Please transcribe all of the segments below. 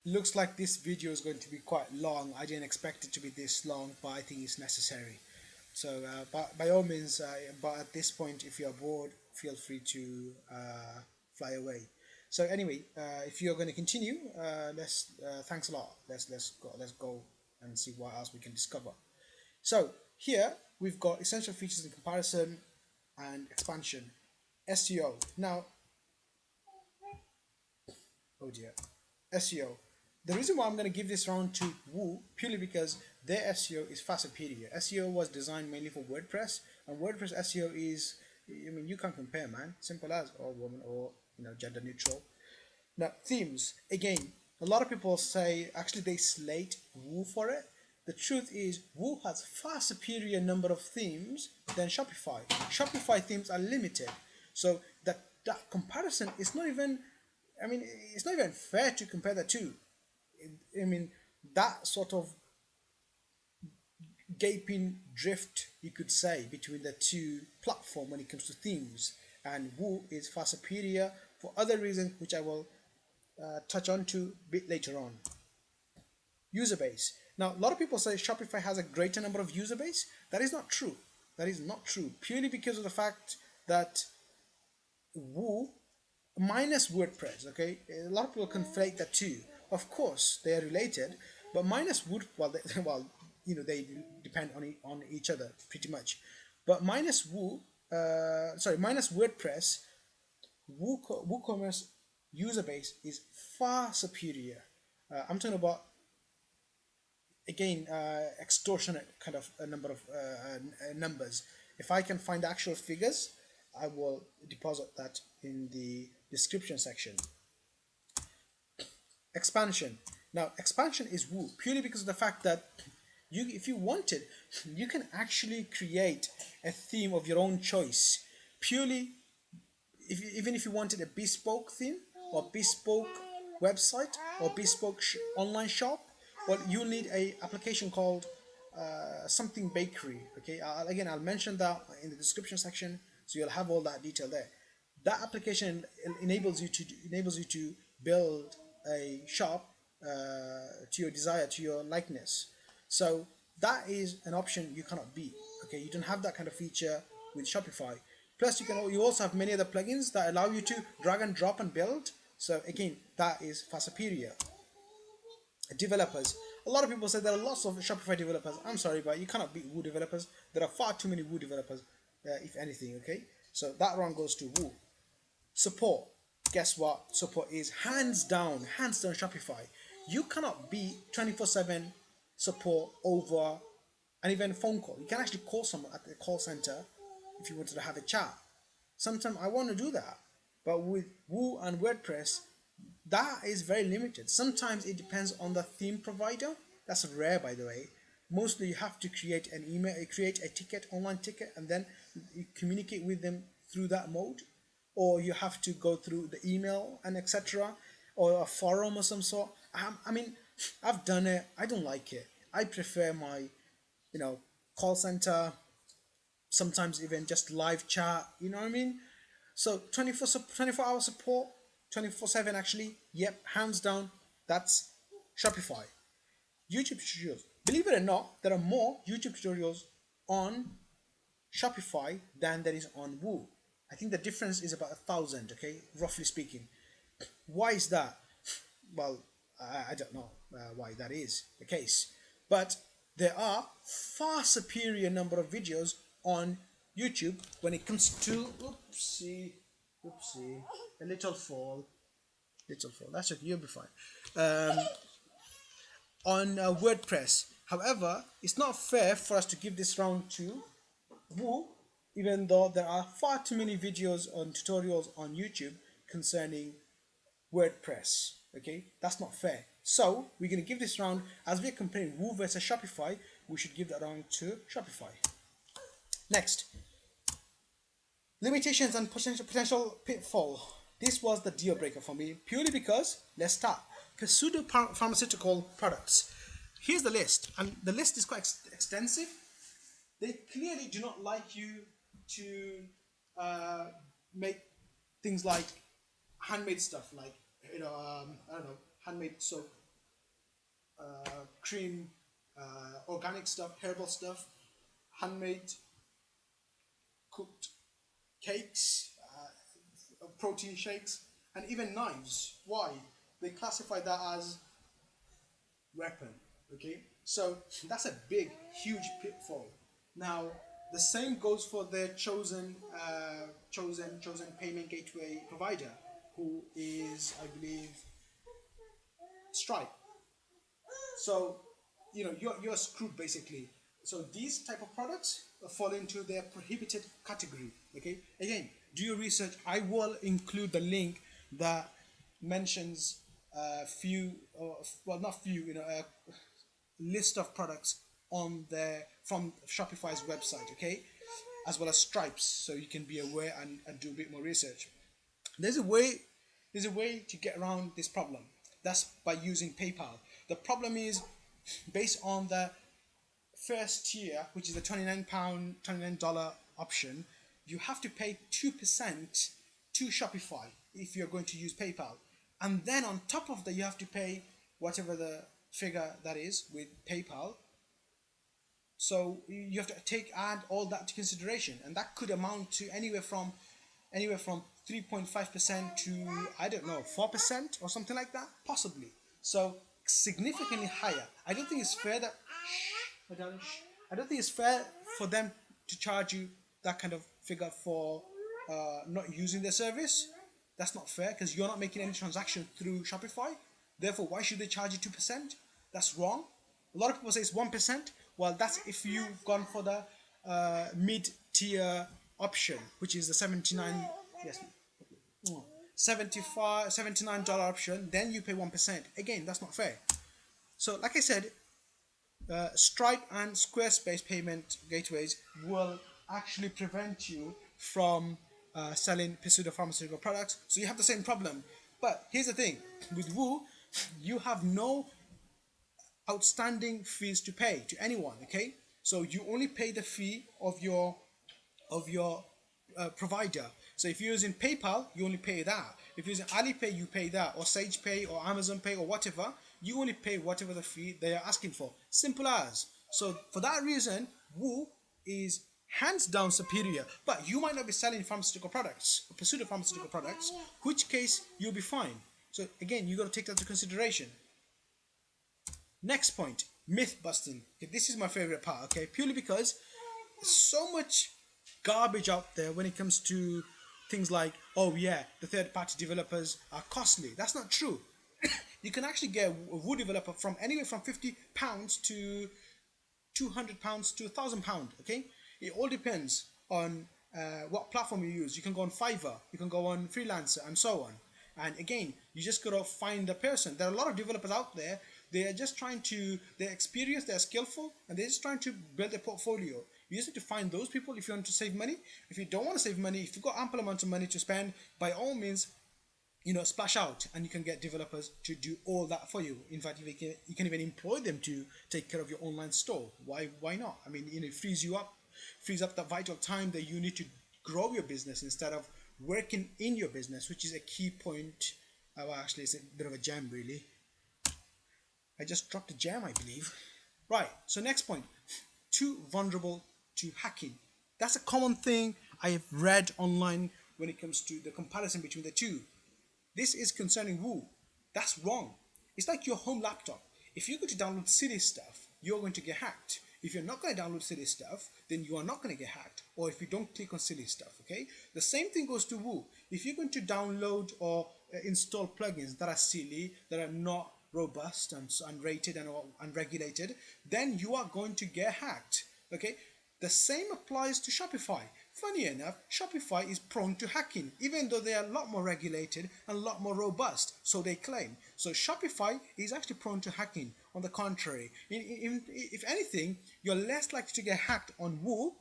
looks like this video is going to be quite long. I didn't expect it to be this long, but I think it's necessary. So by all means, but at this point, if you're bored, feel free to fly away. So anyway, if you're going to continue, let's thanks a lot. Let's go and see what else we can discover. So here we've got essential features in comparison and expansion. SEO. Now, oh dear, SEO. The reason why I'm going to give this round to Woo purely because their SEO is far superior. SEO was designed mainly for WordPress, and WordPress SEO is, I mean, you can't compare, man. Simple as, or woman, or gender neutral. Now, themes. Again, a lot of people say actually they slate Woo for it. The truth is, Woo has far superior number of themes than Shopify. Shopify themes are limited, so that comparison is not even. I mean, it's not even fair to compare the two. I mean, that sort of gaping drift, you could say, between the two platforms when it comes to themes. And Woo is far superior for other reasons, which I will touch on to a bit later on. User base. Now, a lot of people say Shopify has a greater number of user base. That is not true. That is not true. Purely because of the fact that Woo minus WordPress, okay? A lot of people conflate the two. Of course, they are related, but minus Wood, well, they depend on each other pretty much. But minus minus WordPress, WooCommerce user base is far superior. I'm talking about again extortionate kind of a number of numbers. If I can find the actual figures, I will deposit that in the description section. Expansion. Now, expansion is Woo purely because of the fact that if you wanted, you can actually create a theme of your own choice. Purely, even if you wanted a bespoke theme or bespoke website or bespoke online shop, well, you need a application called something bakery. Okay, I'll mention that in the description section, so you'll have all that detail there. That application enables you to build a shop to your desire, to your likeness. So that is an option you cannot beat. Okay, you don't have that kind of feature with Shopify. Plus, you also have many other plugins that allow you to drag and drop and build. So again, that is far superior. Developers. A lot of people say there are lots of Shopify developers. I'm sorry, but you cannot beat Woo developers. There are far too many Woo developers, if anything. Okay, so that round goes to Woo. Support. Guess what? Support is hands down Shopify. You cannot beat 24/7 support over an even phone call. You can actually call someone at the call center if you wanted to have a chat. Sometimes I want to do that, but with Woo and WordPress, that is very limited. Sometimes it depends on the theme provider. That's rare, by the way. Mostly you have to create an email, create a ticket, online ticket, and then you communicate with them through that mode, or you have to go through the email and etc., or a forum or some sort. I mean, I've done it. I don't like it. I prefer my, call center. Sometimes even just live chat. You know what I mean? So 24 hour support, 24/7 actually. Yep, hands down. That's Shopify. YouTube tutorials. Believe it or not, there are more YouTube tutorials on Shopify than there is on Woo. I think the difference is about 1,000, okay, roughly speaking. Why is that? Well, I don't know why that is the case, but there are far superior number of videos on YouTube when it comes to a little fall. That's okay, you'll be fine. On WordPress. However, it's not fair for us to give this round to Woo, even though there are far too many videos on tutorials on YouTube concerning WordPress. Okay, that's not fair. So we're going to give this round, as we're comparing Woo versus Shopify, we should give that round to Shopify. Next, limitations and potential pitfall. This was the deal breaker for me, purely because, let's start, pseudo pharmaceutical products. Here's the list, and the list is quite extensive. They clearly do not like you to make things like handmade stuff, like I don't know, handmade soap, cream, organic stuff, herbal stuff, handmade, cooked cakes, protein shakes, and even knives. Why? They classify that as weapon. Okay, so that's a big, huge pitfall. Now, the same goes for their chosen payment gateway provider, who is, I believe, Stripe. So, you're screwed basically. So these type of products fall into their prohibited category. Okay. Again, do your research. I will include the link that mentions few, or well, not few, a list of products on there from Shopify's website. Okay, as well as Stripes, so you can be aware and do a bit more research. There's a way there's a way to get around this problem. That's by using PayPal. The problem is based on the first tier, which is the $29 option, you have to pay 2% to Shopify if you're going to use PayPal. And then on top of that, you have to pay whatever the figure that is with PayPal. So you have to add all that to consideration, and that could amount to anywhere from 3.5% to, I don't know, 4% or something like that, possibly. So significantly higher. I don't think it's fair that I don't think it's fair for them to charge you that kind of figure for not using their service. That's not fair because you're not making any transaction through Shopify. Therefore, why should they charge you 2%? That's wrong. A lot of people say it's 1%. Well, that's if you've gone for the mid-tier option, which is the 79 dollar option. Then you pay 1%. Again, that's not fair. So, like I said, Stripe and Squarespace payment gateways will actually prevent you from selling pseudo-pharmaceutical products. So you have the same problem. But here's the thing: with Woo, you have no outstanding fees to pay to anyone. Okay, so you only pay the fee of your provider. So if you're using PayPal, you only pay that. If you're using Alipay, you pay that, or Sage Pay, or Amazon Pay, or whatever. You only pay whatever the fee they are asking for. Simple as. So for that reason, Woo is hands down superior. But you might not be selling pharmaceutical products, or pseudo pharmaceutical products, which case you'll be fine. So again, you got to take that into consideration. Next point, myth busting. Okay, this is my favorite part. Okay, purely because there's so much garbage out there when it comes to things like, oh yeah, the third-party developers are costly. That's not true. You can actually get a Woo developer from anywhere from £50 to £200 to £1,000. Okay, it all depends on what platform you use. You can go on Fiverr, you can go on Freelancer, and so on. And again, you just gotta find the person. There are a lot of developers out there. They are just they're experienced, they're skillful, and they're just trying to build a portfolio. You just need to find those people if you want to save money. If you don't want to save money, if you've got ample amounts of money to spend, by all means, splash out, and you can get developers to do all that for you. In fact, you can even employ them to take care of your online store. Why not? I mean, it frees up that vital time that you need to grow your business instead of working in your business, which is a key point. Well, actually, it's a bit of a gem, really. I just dropped a gem, I believe. Right, so next point. Too vulnerable to hacking. That's a common thing I have read online when it comes to the comparison between the two. This is concerning Woo. That's wrong. It's like your home laptop. If you're going to download silly stuff, you're going to get hacked. If you're not going to download silly stuff, then you are not going to get hacked. Or if you don't click on silly stuff, okay? The same thing goes to Woo. If you're going to download or install plugins that are silly, that are not robust and unrated and unregulated, then you are going to get hacked, okay? The same applies to Shopify. Funny enough, Shopify is prone to hacking, even though they are a lot more regulated and a lot more robust, so they claim. So Shopify is actually prone to hacking. On the contrary, if anything, you're less likely to get hacked on Woo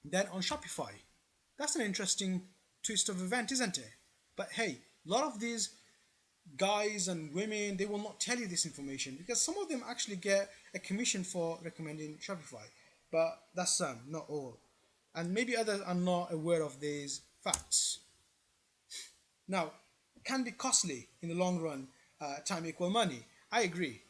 than on Shopify. That's an interesting twist of event, isn't it? But hey, a lot of these guys and women, they will not tell you this information because some of them actually get a commission for recommending Shopify. But that's some, not all. And maybe others are not aware of these facts. Now, it can be costly in the long run, time equal money. I agree.